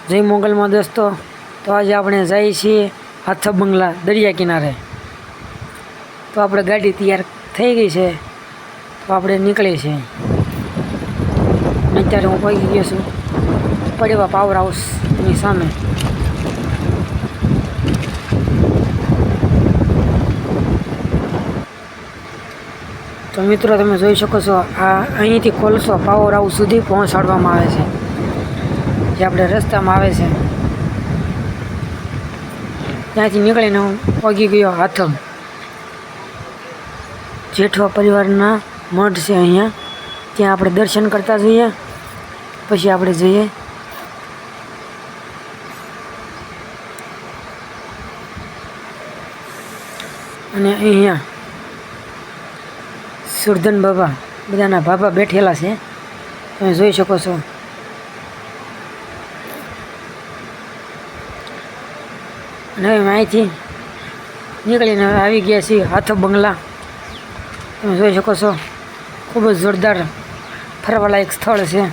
જય મોગલમાં દોસ્તો, તો આજે આપણે જઈએ છીએ હાથા બંગલા દરિયા કિનારે। તો આપણે ગાડી તૈયાર થઈ ગઈ છે, તો આપણે નીકળીએ છીએ। અત્યારે હું પહોંચી ગયો છું પડેવા પાવર હાઉસની સામે। તો મિત્રો તમે જોઈ શકો છો, આ અહીંથી કોલસો પાવર હાઉસ સુધી પહોંચાડવામાં આવે છે, જે આપણે રસ્તામાં આવે છે। ત્યાંથી નીકળીને હું પહોંચી ગયો હાથમ। જેઠવા પરિવારના મઠ છે અહીંયા, ત્યાં આપણે દર્શન કરતા જઈએ, પછી આપણે જઈએ અને અહીંયા સુરધન બાબા બધાના બાબા બેઠેલા છે, તમે જોઈ શકો છો। અને હવે અહીંથી નીકળીને હવે આવી ગયા છીએ હાથો બંગલા। તમે જોઈ શકો છો, ખૂબ જ જોરદાર ફરવાલાયક સ્થળ છે।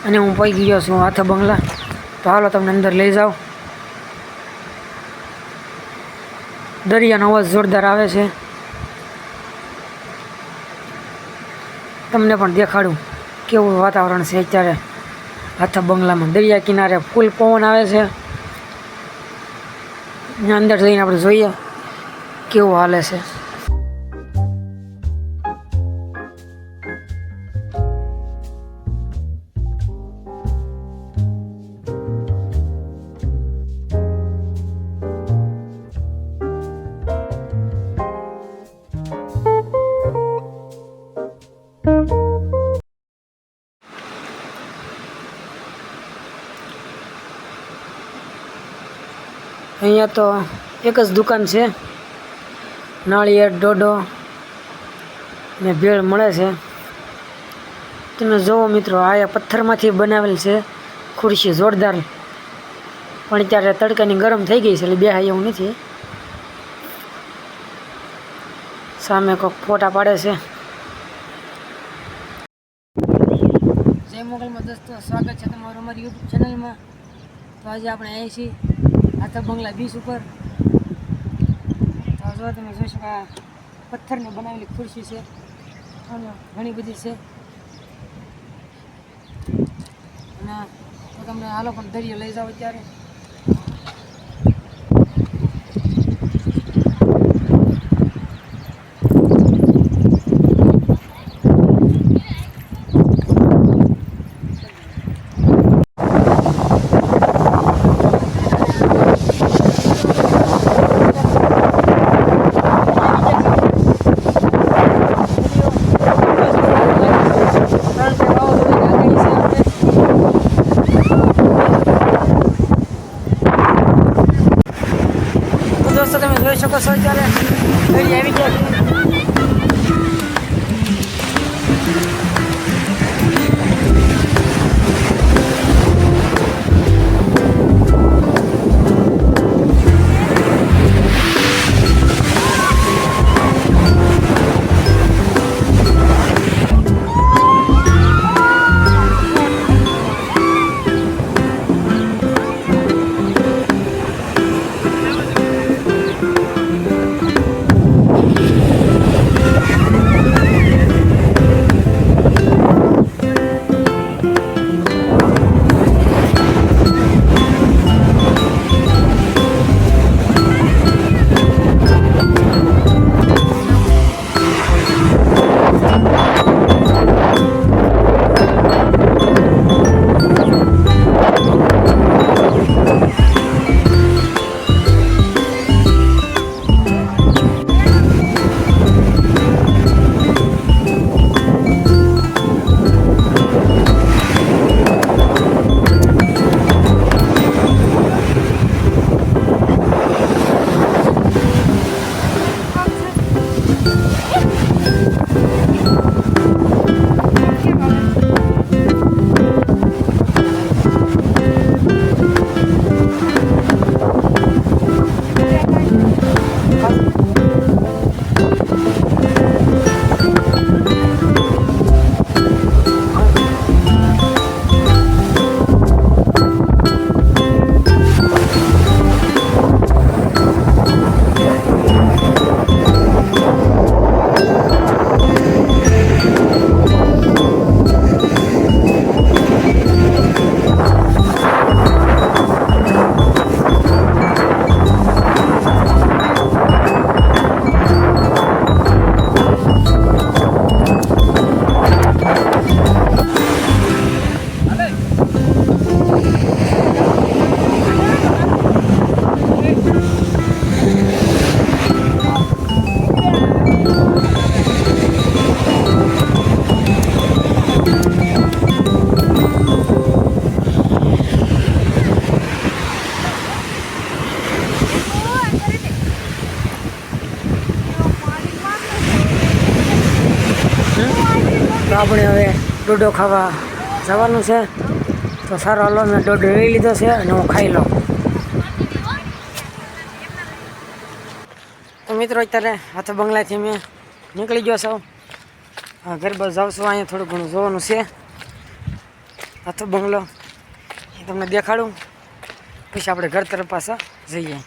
અને હું પહોંચી ગયો છું હાથો બંગલા, તો હાલો તમને અંદર લઈ જાઓ। દરિયાનો અવાજ જોરદાર આવે છે, તમને પણ દેખાડું કેવું વાતાવરણ છે અત્યારે હાથા બંગલામાં। દરિયા કિનારે ફૂલ પવન આવે છે, અંદર જઈને આપણે જોઈએ કેવું હાલે છે। અહીંયા તો એક જ દુકાન છે, નાળિયેર ડોડો ને ભેળ મળે છે। તમે જુઓ મિત્રો, આ પથ્થરમાંથી બનાવેલ છે ખુરશી જોરદાર, પણ ત્યારે તડકાની ગરમ થઈ ગઈ છે એટલે બેહાય એવું નથી। સામે કોઈક ફોટા પાડે છે। જય મોગલમાં દોસ્તો, સ્વાગત છે તમારું અમારી યુટ્યુબ ચેનલમાં। તો આજે આપણે અહીં છીએ હાથા બંગલા બીચ ઉપર। તો જો તમે જોઈ શકો, આ પથ્થરની બનાવેલી ખુરશી છે અને ઘણી બધી છે। અને તો તમને હાલો પણ દરિયો લઈ જાઓ અત્યારે। દોસ્તો તમે જોઈ શકો છો, અત્યારે દરિયા આવી ગયા છે। આપણે હવે ડોડો ખાવા જવાનું છે. તો સારો હાલો, મેં ડોડો લઈ લીધો છે અને હું ખાઈ લઉં. તો મિત્રો અત્યારે હાથો બંગલાથી મેં નીકળી ગયો છું. ઘર બસ જાઉં છું. અહીંયા થોડું ઘણું જોવાનું છે. હાથો બંગલો એ તમને દેખાડું, પછી આપણે ઘર તરફ પાછા જઈએ.